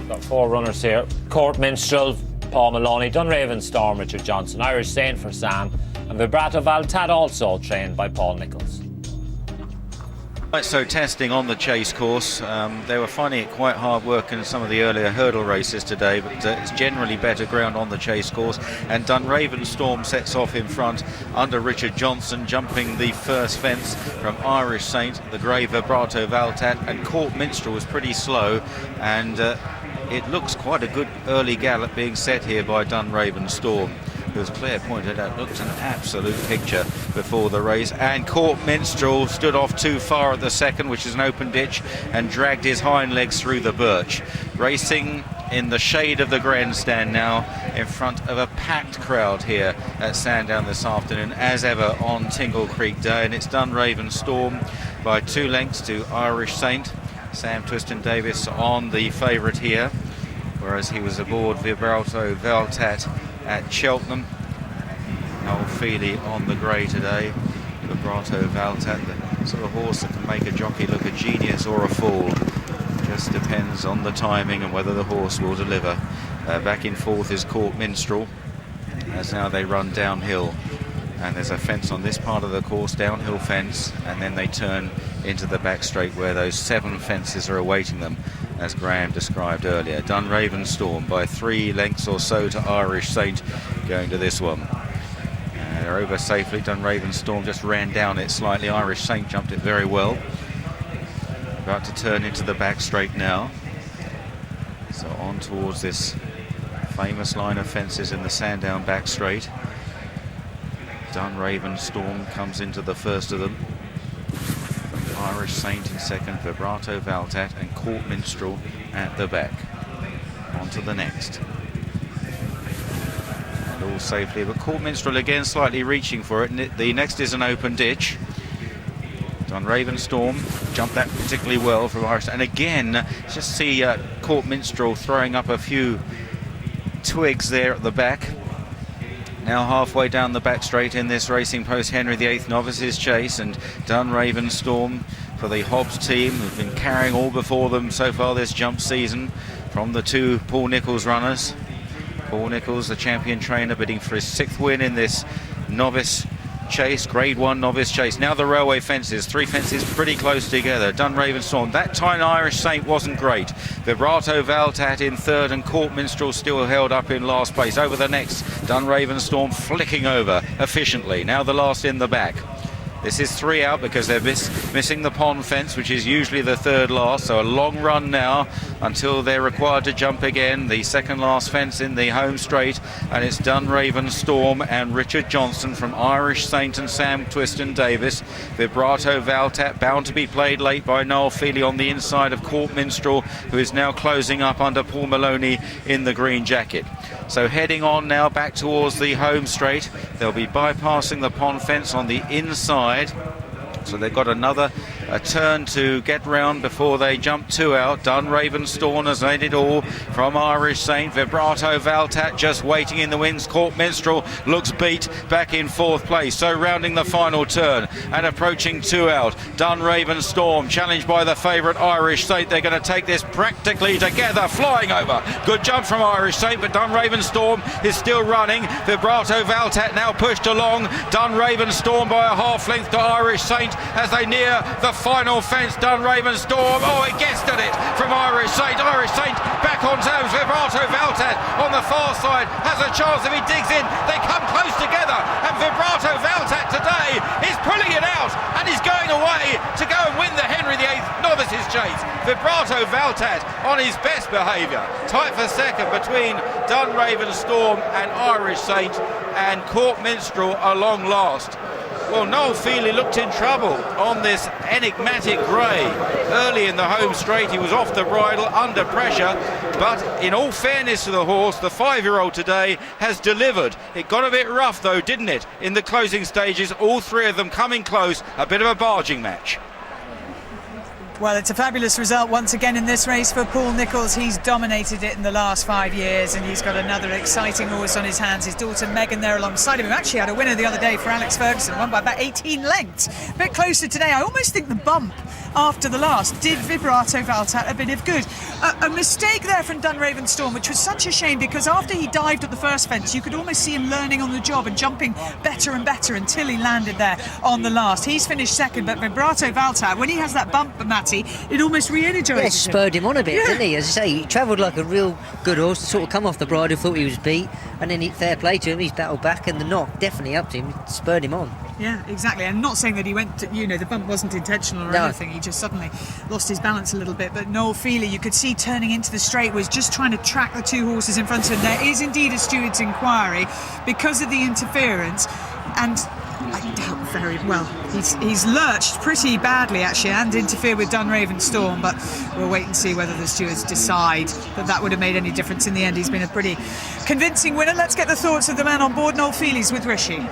Got 4 runners here. Court Minstrel, Paul Maloney, Dunraven Storm, Richard Johnson, Irish Saint for Sam, and Vibrato Valtat, also trained by Paul Nicholls. Right, so testing on the chase course. They were finding it quite hard work in some of the earlier hurdle races today, but it's generally better ground on the chase course. And Dunraven Storm sets off in front under Richard Johnson, jumping the first fence from Irish Saint, the grey Vibrato Valtat, and Court Minstrel was pretty slow, and it looks quite a good early gallop being set here by Dunraven Storm, who, as Claire pointed out, looked an absolute picture before the race. And Court Minstrel stood off too far at the second, which is an open ditch, and dragged his hind legs through the birch. Racing in the shade of the grandstand now, in front of a packed crowd here at Sandown this afternoon, as ever on Tingle Creek Day. And it's Dunraven Storm by 2 lengths to Irish Saint. Sam Twiston-Davies on the favourite here, whereas he was aboard Vibrato Valtat at Cheltenham. Noel Feely on the grey today. Vibrato Valtat, the sort of horse that can make a jockey look a genius or a fool. Just depends on the timing and whether the horse will deliver. Back in fourth is Court Minstrel, as now they run downhill. And there's a fence on this part of the course, downhill fence, and then they turn into the back straight where those 7 fences are awaiting them, as Graham described earlier. Dunraven Storm by 3 lengths or so to Irish Saint going to this one. They're over safely. Dunraven Storm just ran down it slightly. Irish Saint jumped it very well. About to turn into the back straight now. So on towards this famous line of fences in the Sandown back straight. Dunraven Storm comes into the first of them. Irish Saint in second, Vibrato Valtat, and Court Minstrel at the back. On to the next. And all safely, but Court Minstrel again slightly reaching for it. And the next is an open ditch. Dunraven Storm jumped that particularly well from Irish. And again, just see Court Minstrel throwing up a few twigs there at the back. Now halfway down the back straight in this Racing Post Henry VIII Novices Chase, and Dunraven Storm for the Hobbs team, who've been carrying all before them so far this jump season from the 2 Paul Nicholls runners. Paul Nicholls, the champion trainer, bidding for his 6th win in this novice chase, Grade 1 novice chase. Now the railway fences, 3 fences pretty close together. Dunraven Storm, that time Irish Saint wasn't great. Vibrato Valtat in third, and Court Minstrel still held up in last place. Over the next, Dunraven Storm flicking over efficiently. Now the last in the back. This is 3 out because they're missing the pond fence, which is usually the 3rd last, so a long run now until they're required to jump again. The 2nd last fence in the home straight, and it's Dunraven Storm and Richard Johnson from Irish Saint and Sam Twiston-Davies. Vibrato Valtat bound to be played late by Noel Feely on the inside of Court Minstrel, who is now closing up under Paul Maloney in the green jacket. So heading on now back towards the home straight. They'll be bypassing the pond fence on the inside. So they've got another turn to get round before they jump 2 out. Dunraven Storm has made it all from Irish Saint. Vibrato Valtat just waiting in the wings. Court Minstrel looks beat back in 4th place. So rounding the final turn and approaching 2 out. Dunraven Storm challenged by the favourite Irish Saint. They're going to take this practically together, flying over. Good jump from Irish Saint, but Dunraven Storm is still running. Vibrato Valtat now pushed along. Dunraven Storm by a half length to Irish Saint as they near the final fence. Dunraven Storm, oh, it guessed at it from Irish Saint. Irish Saint back on terms. Vibrato Valtat on the far side has a chance if he digs in. They come close together, and Vibrato Valtat today is pulling it out, and he's going away to go and win the Henry VIII Novices Chase. Vibrato Valtat on his best behaviour. Tight for second between Dunraven Storm and Irish Saint, and Court Minstrel along last. Well, Noel Feely looked in trouble on this enigmatic grey. Early in the home straight, he was off the bridle, under pressure. But in all fairness to the horse, the 5-year-old today has delivered. It got a bit rough, though, didn't it? In the closing stages, all 3 of them coming close. A bit of a barging match. Well, it's a fabulous result once again in this race for Paul Nicholls. He's dominated it in the last 5 years, and he's got another exciting horse on his hands. His daughter Megan there alongside him, who actually had a winner the other day for Alex Ferguson, won by about 18 lengths. A bit closer today. I almost think the bump after the last. Did Vibrato Valtat a bit of good? A mistake there from Dunraven Storm, which was such a shame, because after he dived at the first fence, you could almost see him learning on the job and jumping better and better until he landed there on the last. He's finished second, but Vibrato Valtat, when he has that bump, Matty, it almost re-energises him. Spurred him on a bit, didn't he? As I say, he travelled like a real good horse, sort of come off the bridle, thought he was beat, and then fair play to him, he's battled back, and the knock definitely upped him, spurred him on. Yeah, exactly. And not saying that he went to, the bump wasn't intentional or anything, he just suddenly lost his balance a little bit. But Noel Feely, you could see turning into the straight, was just trying to track the two horses in front of him. There is indeed a steward's inquiry because of the interference, and I doubt very well. He's lurched pretty badly actually and interfered with Dunraven Storm, but we'll wait and see whether the stewards decide that would have made any difference. In the end, he's been a pretty convincing winner. Let's get the thoughts of the man on board, Noel Feely's with Rishi.